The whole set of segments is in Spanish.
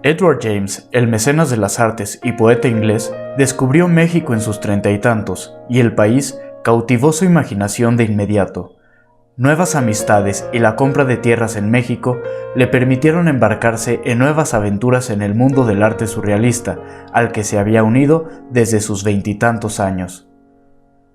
Edward James, el mecenas de las artes y poeta inglés, descubrió México en sus 30 y tantos, y el país cautivó su imaginación de inmediato. Nuevas amistades y la compra de tierras en México le permitieron embarcarse en nuevas aventuras en el mundo del arte surrealista, al que se había unido desde sus 20 y tantos años.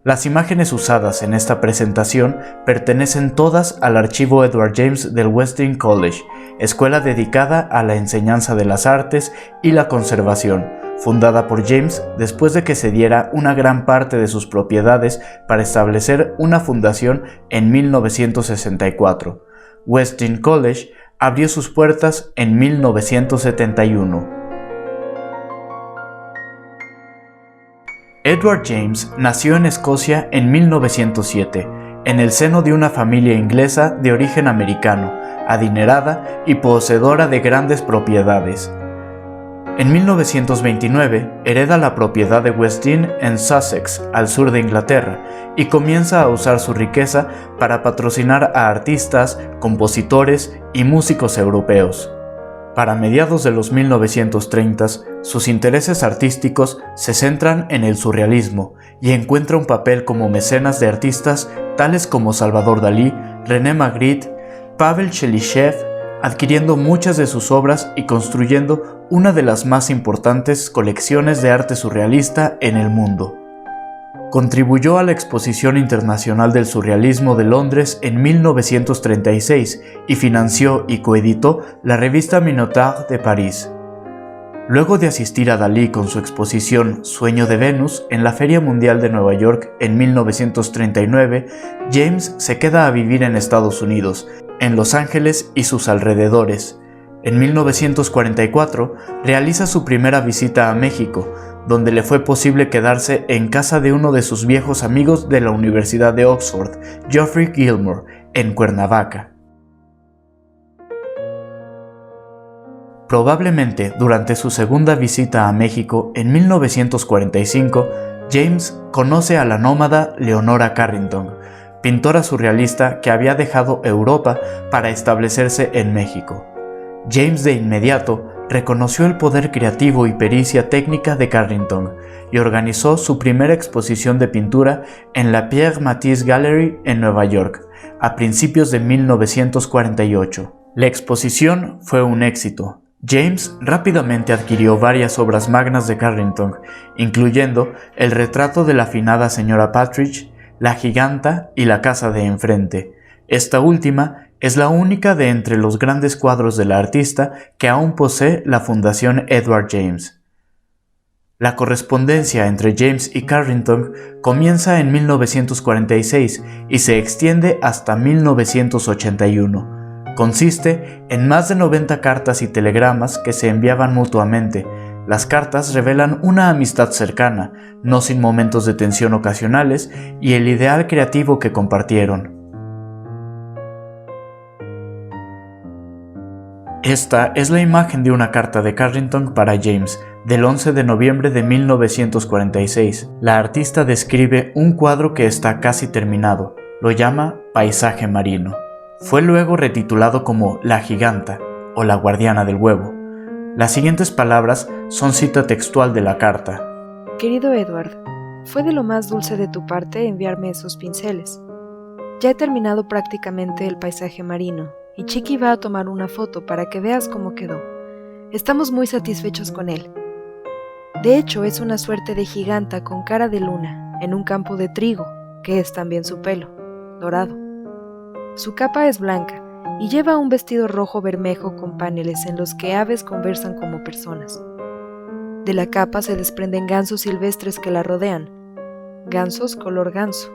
Las imágenes usadas en esta presentación pertenecen todas al archivo Edward James del Western College, escuela dedicada a la enseñanza de las artes y la conservación, fundada por James después de que cediera una gran parte de sus propiedades para establecer una fundación en 1964. Western College abrió sus puertas en 1971. Edward James nació en Escocia en 1907, en el seno de una familia inglesa de origen americano, adinerada y poseedora de grandes propiedades. En 1929 hereda la propiedad de West Dean en Sussex, al sur de Inglaterra, y comienza a usar su riqueza para patrocinar a artistas, compositores y músicos europeos. Para mediados de los 1930s, sus intereses artísticos se centran en el surrealismo y encuentra un papel como mecenas de artistas tales como Salvador Dalí, René Magritte, Pavel Chelysev, adquiriendo muchas de sus obras y construyendo una de las más importantes colecciones de arte surrealista en el mundo. Contribuyó a la Exposición Internacional del Surrealismo de Londres en 1936 y financió y coeditó la revista Minotaur de París. Luego de asistir a Dalí con su exposición Sueño de Venus en la Feria Mundial de Nueva York en 1939, James se queda a vivir en Estados Unidos, en Los Ángeles y sus alrededores. En 1944 realiza su primera visita a México, donde le fue posible quedarse en casa de uno de sus viejos amigos de la Universidad de Oxford, Geoffrey Gilmore, en Cuernavaca. Probablemente durante su segunda visita a México en 1945, James conoce a la nómada Leonora Carrington, pintora surrealista que había dejado Europa para establecerse en México. James de inmediato reconoció el poder creativo y pericia técnica de Carrington y organizó su primera exposición de pintura en la Pierre Matisse Gallery en Nueva York, a principios de 1948. La exposición fue un éxito. James rápidamente adquirió varias obras magnas de Carrington, incluyendo el retrato de la afinada señora Partridge, La Giganta y La Casa de Enfrente. Esta última es la única de entre los grandes cuadros de la artista que aún posee la Fundación Edward James. La correspondencia entre James y Carrington comienza en 1946 y se extiende hasta 1981. Consiste en más de 90 cartas y telegramas que se enviaban mutuamente. Las cartas revelan una amistad cercana, no sin momentos de tensión ocasionales, y el ideal creativo que compartieron. Esta es la imagen de una carta de Carrington para James, del 11 de noviembre de 1946. La artista describe un cuadro que está casi terminado. Lo llama Paisaje Marino. Fue luego retitulado como La Giganta o La Guardiana del Huevo. Las siguientes palabras son cita textual de la carta. Querido Edward, fue de lo más dulce de tu parte enviarme esos pinceles. Ya he terminado prácticamente el paisaje marino y Chiqui va a tomar una foto para que veas cómo quedó. Estamos muy satisfechos con él. De hecho, es una suerte de giganta con cara de luna en un campo de trigo, que es también su pelo, dorado. Su capa es blanca y lleva un vestido rojo bermejo con paneles en los que aves conversan como personas. De la capa se desprenden gansos silvestres que la rodean, gansos color ganso.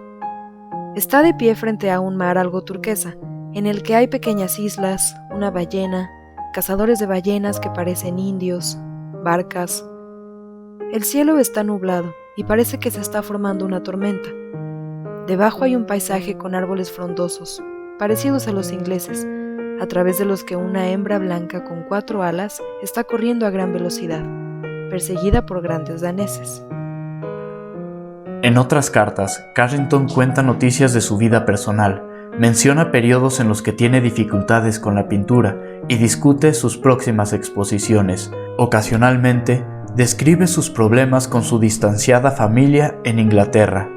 Está de pie frente a un mar algo turquesa, en el que hay pequeñas islas, una ballena, cazadores de ballenas que parecen indios, barcas. El cielo está nublado y parece que se está formando una tormenta. Debajo hay un paisaje con árboles frondosos, parecidos a los ingleses, a través de los que una hembra blanca con 4 alas está corriendo a gran velocidad, perseguida por grandes daneses. En otras cartas, Carrington cuenta noticias de su vida personal, menciona periodos en los que tiene dificultades con la pintura y discute sus próximas exposiciones. Ocasionalmente, describe sus problemas con su distanciada familia en Inglaterra.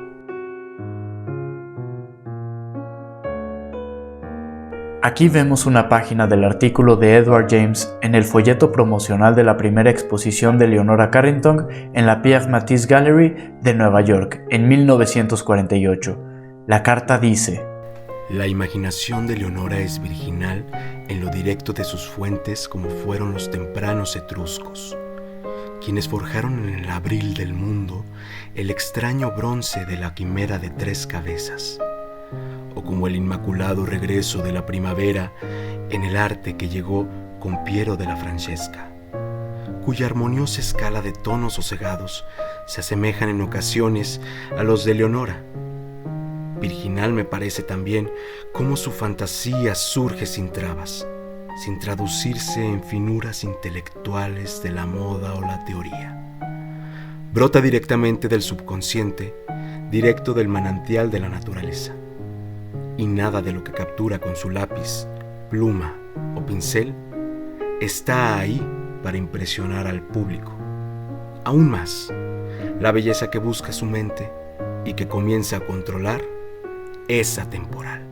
Aquí vemos una página del artículo de Edward James en el folleto promocional de la primera exposición de Leonora Carrington en la Pierre Matisse Gallery de Nueva York en 1948. La carta dice: La imaginación de Leonora es virginal en lo directo de sus fuentes, como fueron los tempranos etruscos, quienes forjaron en el abril del mundo el extraño bronce de la quimera de 3 cabezas, o como el inmaculado regreso de la primavera en el arte que llegó con Piero de la Francesca, cuya armoniosa escala de tonos sosegados se asemejan en ocasiones a los de Leonora. Virginal me parece también cómo su fantasía surge sin trabas, sin traducirse en finuras intelectuales de la moda o la teoría. Brota directamente del subconsciente, directo del manantial de la naturaleza. Y nada de lo que captura con su lápiz, pluma o pincel está ahí para impresionar al público. Aún más, la belleza que busca su mente y que comienza a controlar es atemporal.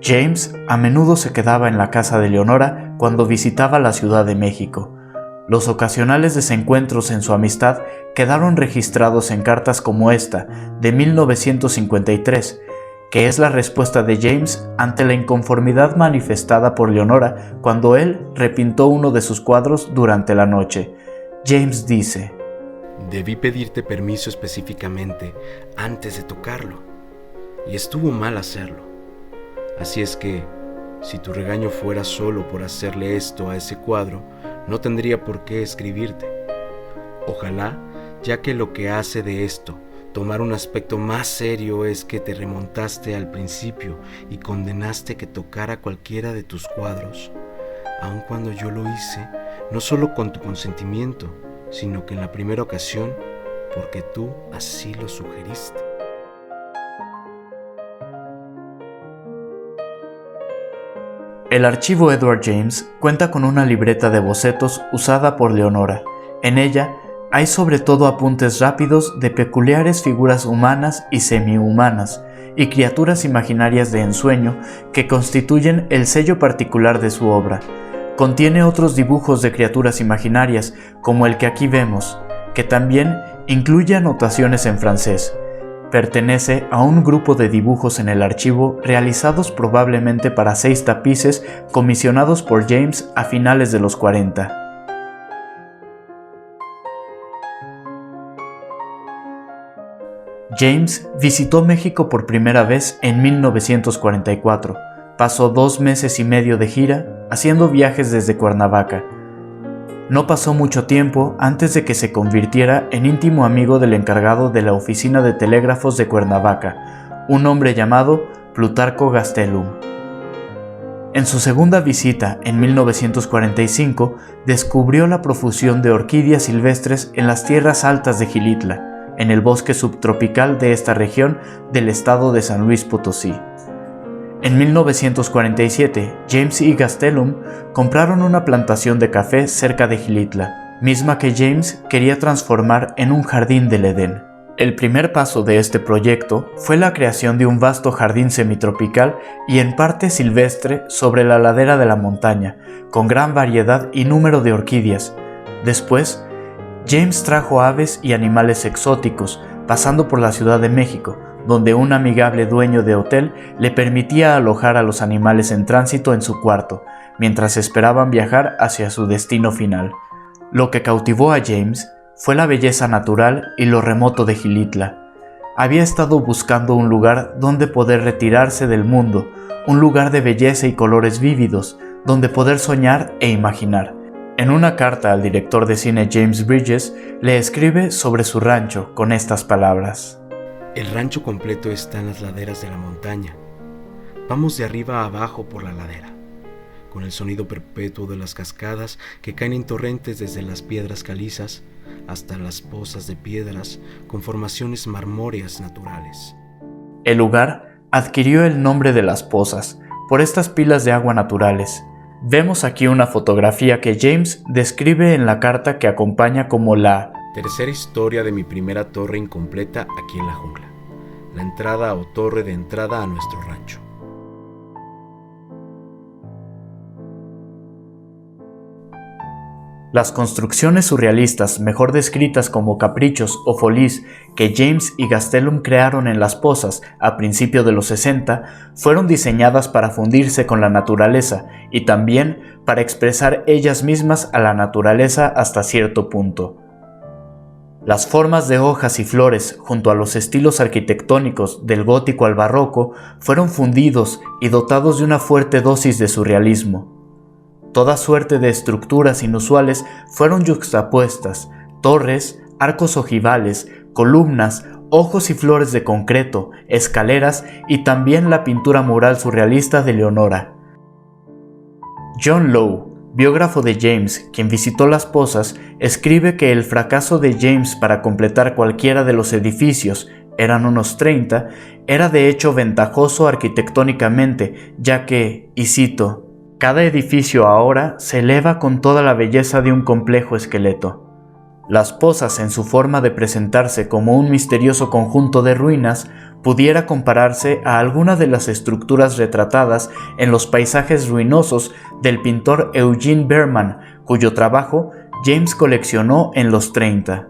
James a menudo se quedaba en la casa de Leonora cuando visitaba la Ciudad de México. Los ocasionales desencuentros en su amistad quedaron registrados en cartas como esta, de 1953, que es la respuesta de James ante la inconformidad manifestada por Leonora cuando él repintó uno de sus cuadros durante la noche. James dice: Debí pedirte permiso específicamente antes de tocarlo, y estuvo mal hacerlo. Así es que, si tu regaño fuera solo por hacerle esto a ese cuadro, no tendría por qué escribirte. Ojalá, ya que lo que hace de esto tomar un aspecto más serio es que te remontaste al principio y condenaste que tocara cualquiera de tus cuadros, aun cuando yo lo hice, no solo con tu consentimiento, sino que en la primera ocasión, porque tú así lo sugeriste. El archivo Edward James cuenta con una libreta de bocetos usada por Leonora. En ella hay sobre todo apuntes rápidos de peculiares figuras humanas y semihumanas y criaturas imaginarias de ensueño que constituyen el sello particular de su obra. Contiene otros dibujos de criaturas imaginarias, como el que aquí vemos, que también incluye anotaciones en francés. Pertenece a un grupo de dibujos en el archivo realizados probablemente para 6 tapices comisionados por James a finales de los 40. James visitó México por primera vez en 1944. Pasó 2 meses y medio de gira, haciendo viajes desde Cuernavaca. No pasó mucho tiempo antes de que se convirtiera en íntimo amigo del encargado de la oficina de telégrafos de Cuernavaca, un hombre llamado Plutarco Gastelum. En su segunda visita, en 1945, descubrió la profusión de orquídeas silvestres en las tierras altas de Xilitla, en el bosque subtropical de esta región del estado de San Luis Potosí. En 1947, James y Gastelum compraron una plantación de café cerca de Xilitla, misma que James quería transformar en un jardín del Edén. El primer paso de este proyecto fue la creación de un vasto jardín semitropical y en parte silvestre sobre la ladera de la montaña, con gran variedad y número de orquídeas. Después, James trajo aves y animales exóticos, pasando por la Ciudad de México, donde un amigable dueño de hotel le permitía alojar a los animales en tránsito en su cuarto, mientras esperaban viajar hacia su destino final. Lo que cautivó a James fue la belleza natural y lo remoto de Xilitla. Había estado buscando un lugar donde poder retirarse del mundo, un lugar de belleza y colores vívidos, donde poder soñar e imaginar. En una carta al director de cine James Bridges, le escribe sobre su rancho con estas palabras: El rancho completo está en las laderas de la montaña. Vamos de arriba a abajo por la ladera, con el sonido perpetuo de las cascadas que caen en torrentes desde las piedras calizas hasta las pozas de piedras con formaciones marmóreas naturales. El lugar adquirió el nombre de Las Pozas por estas pilas de agua naturales. Vemos aquí una fotografía que James describe en la carta que acompaña como la tercera historia de mi primera torre incompleta aquí en la jungla. La entrada o torre de entrada a nuestro rancho. Las construcciones surrealistas, mejor descritas como caprichos o folies, que James y Gastelum crearon en Las Pozas a principios de los 60, fueron diseñadas para fundirse con la naturaleza y también para expresar ellas mismas a la naturaleza hasta cierto punto. Las formas de hojas y flores, junto a los estilos arquitectónicos del gótico al barroco, fueron fundidos y dotados de una fuerte dosis de surrealismo. Toda suerte de estructuras inusuales fueron yuxtapuestas: torres, arcos ojivales, columnas, ojos y flores de concreto, escaleras y también la pintura mural surrealista de Leonora. John Lowe, biógrafo de James, quien visitó Las Pozas, escribe que el fracaso de James para completar cualquiera de los edificios, eran unos 30, era de hecho ventajoso arquitectónicamente, ya que, y cito, cada edificio ahora se eleva con toda la belleza de un complejo esqueleto. Las Pozas, en su forma de presentarse como un misterioso conjunto de ruinas, pudiera compararse a alguna de las estructuras retratadas en los paisajes ruinosos del pintor Eugene Berman, cuyo trabajo James coleccionó en los 30.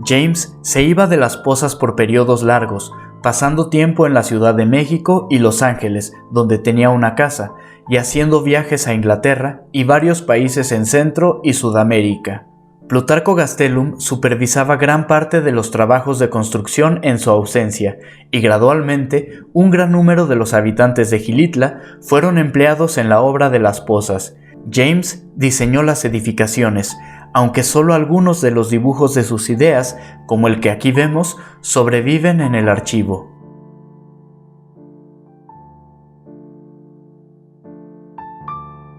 James se iba de Las Pozas por periodos largos, pasando tiempo en la Ciudad de México y Los Ángeles, donde tenía una casa, y haciendo viajes a Inglaterra y varios países en Centro y Sudamérica. Plutarco Gastelum supervisaba gran parte de los trabajos de construcción en su ausencia, y gradualmente un gran número de los habitantes de Xilitla fueron empleados en la obra de Las Pozas. James diseñó las edificaciones, aunque solo algunos de los dibujos de sus ideas, como el que aquí vemos, sobreviven en el archivo.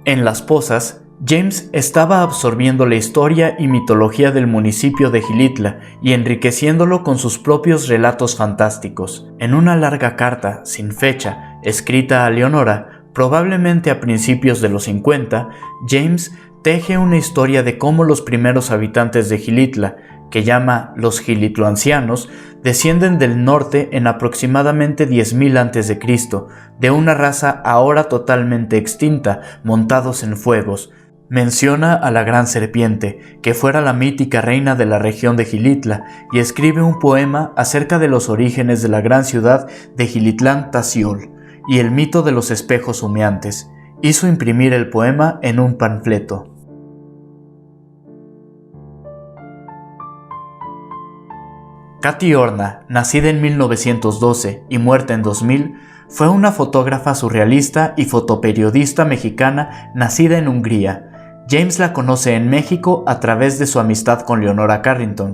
En Las Pozas, James estaba absorbiendo la historia y mitología del municipio de Xilitla y enriqueciéndolo con sus propios relatos fantásticos. En una larga carta, sin fecha, escrita a Leonora, probablemente a principios de los 50, James teje una historia de cómo los primeros habitantes de Xilitla, que llama los xilitloancianos, descienden del norte en aproximadamente 10.000 a.C., de una raza ahora totalmente extinta, montados en fuegos. Menciona a la gran serpiente, que fuera la mítica reina de la región de Xilitla, y escribe un poema acerca de los orígenes de la gran ciudad de Xilitlán Taxiol y el mito de los espejos humeantes. Hizo imprimir el poema en un panfleto. Katy Horna, nacida en 1912 y muerta en 2000, fue una fotógrafa surrealista y fotoperiodista mexicana nacida en Hungría. James la conoce en México a través de su amistad con Leonora Carrington,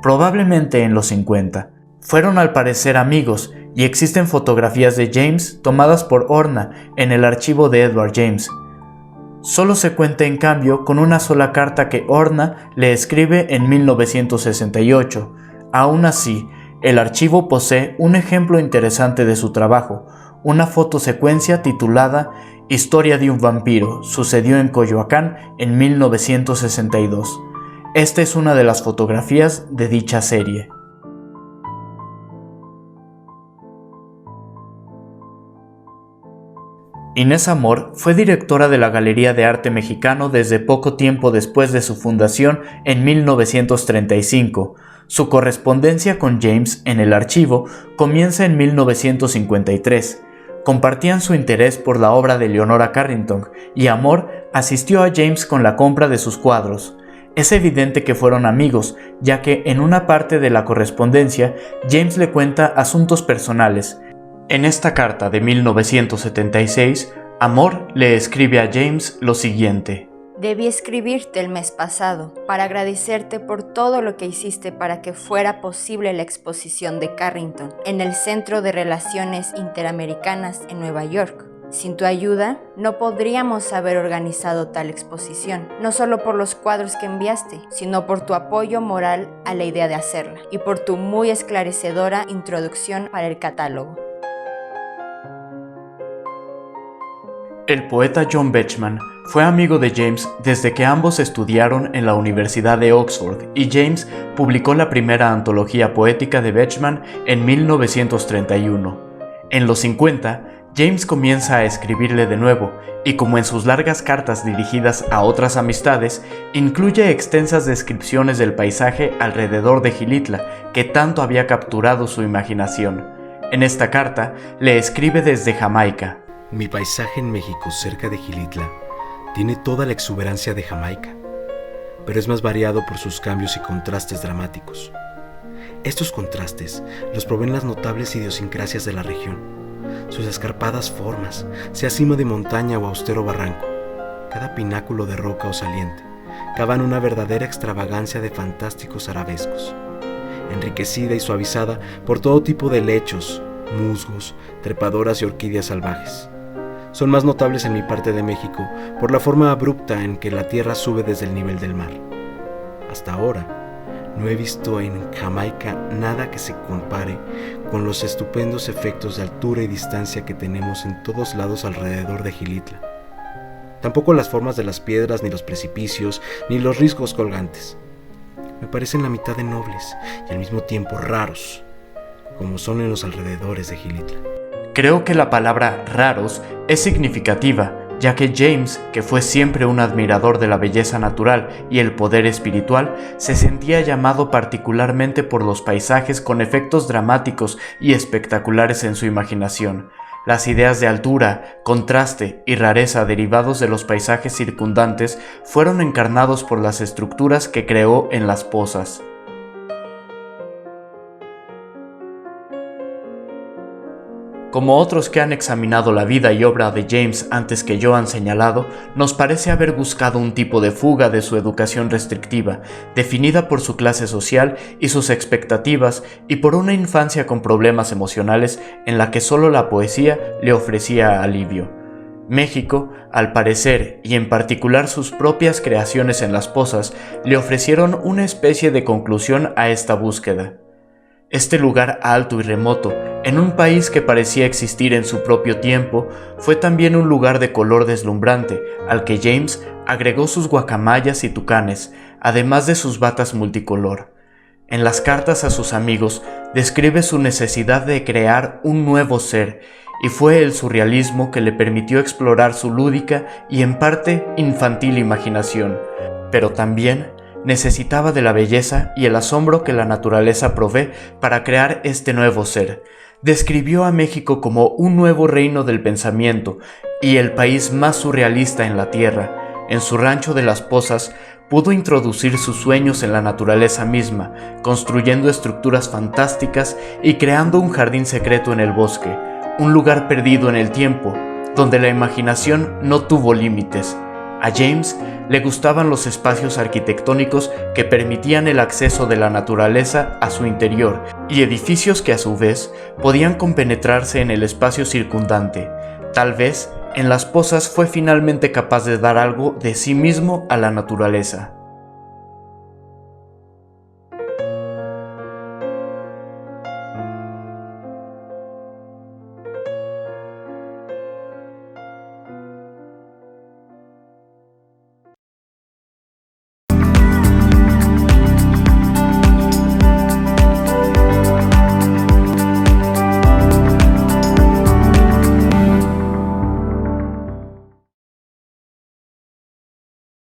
probablemente en los 50. Fueron al parecer amigos y existen fotografías de James tomadas por Horna en el archivo de Edward James. Solo se cuenta en cambio con una sola carta que Horna le escribe en 1968. Aún así, el archivo posee un ejemplo interesante de su trabajo, una fotosecuencia titulada Historia de un vampiro, sucedió en Coyoacán en 1962. Esta es una de las fotografías de dicha serie. Inés Amor fue directora de la Galería de Arte Mexicano desde poco tiempo después de su fundación en 1935. Su correspondencia con James en el archivo comienza en 1953. Compartían su interés por la obra de Leonora Carrington y Amor asistió a James con la compra de sus cuadros. Es evidente que fueron amigos, ya que en una parte de la correspondencia James le cuenta asuntos personales. En esta carta de 1976, Amor le escribe a James lo siguiente: Debí escribirte el mes pasado para agradecerte por todo lo que hiciste para que fuera posible la exposición de Carrington en el Centro de Relaciones Interamericanas en Nueva York. Sin tu ayuda, no podríamos haber organizado tal exposición, no solo por los cuadros que enviaste, sino por tu apoyo moral a la idea de hacerla y por tu muy esclarecedora introducción para el catálogo. El poeta John Betjeman fue amigo de James desde que ambos estudiaron en la Universidad de Oxford y James publicó la primera antología poética de Betjeman en 1931. En los 50, James comienza a escribirle de nuevo y, como en sus largas cartas dirigidas a otras amistades, incluye extensas descripciones del paisaje alrededor de Xilitla que tanto había capturado su imaginación. En esta carta le escribe desde Jamaica. Mi paisaje en México, cerca de Xilitla, tiene toda la exuberancia de Jamaica, pero es más variado por sus cambios y contrastes dramáticos. Estos contrastes los proveen las notables idiosincrasias de la región, sus escarpadas formas, sea cima de montaña o austero barranco, cada pináculo de roca o saliente, cavan una verdadera extravagancia de fantásticos arabescos, enriquecida y suavizada por todo tipo de lechos, musgos, trepadoras y orquídeas salvajes. Son más notables en mi parte de México por la forma abrupta en que la tierra sube desde el nivel del mar. Hasta ahora, no he visto en Jamaica nada que se compare con los estupendos efectos de altura y distancia que tenemos en todos lados alrededor de Xilitla. Tampoco las formas de las piedras, ni los precipicios, ni los riscos colgantes. Me parecen la mitad de nobles y al mismo tiempo raros, como son en los alrededores de Xilitla. Creo que la palabra raros es significativa, ya que James, que fue siempre un admirador de la belleza natural y el poder espiritual, se sentía llamado particularmente por los paisajes con efectos dramáticos y espectaculares en su imaginación. Las ideas de altura, contraste y rareza derivados de los paisajes circundantes fueron encarnados por las estructuras que creó en las pozas. Como otros que han examinado la vida y obra de James antes que yo han señalado, nos parece haber buscado un tipo de fuga de su educación restrictiva, definida por su clase social y sus expectativas, y por una infancia con problemas emocionales en la que solo la poesía le ofrecía alivio. México, al parecer, y en particular sus propias creaciones en las pozas, le ofrecieron una especie de conclusión a esta búsqueda. Este lugar alto y remoto, en un país que parecía existir en su propio tiempo, fue también un lugar de color deslumbrante, al que James agregó sus guacamayas y tucanes, además de sus batas multicolor. En las cartas a sus amigos, describe su necesidad de crear un nuevo ser, y fue el surrealismo que le permitió explorar su lúdica y en parte infantil imaginación, pero también necesitaba de la belleza y el asombro que la naturaleza provee para crear este nuevo ser. Describió a México como un nuevo reino del pensamiento y el país más surrealista en la tierra. En su rancho de las Pozas pudo introducir sus sueños en la naturaleza misma, construyendo estructuras fantásticas y creando un jardín secreto en el bosque, un lugar perdido en el tiempo, donde la imaginación no tuvo límites. A James le gustaban los espacios arquitectónicos que permitían el acceso de la naturaleza a su interior y edificios que a su vez podían compenetrarse en el espacio circundante. Tal vez en las Pozas fue finalmente capaz de dar algo de sí mismo a la naturaleza.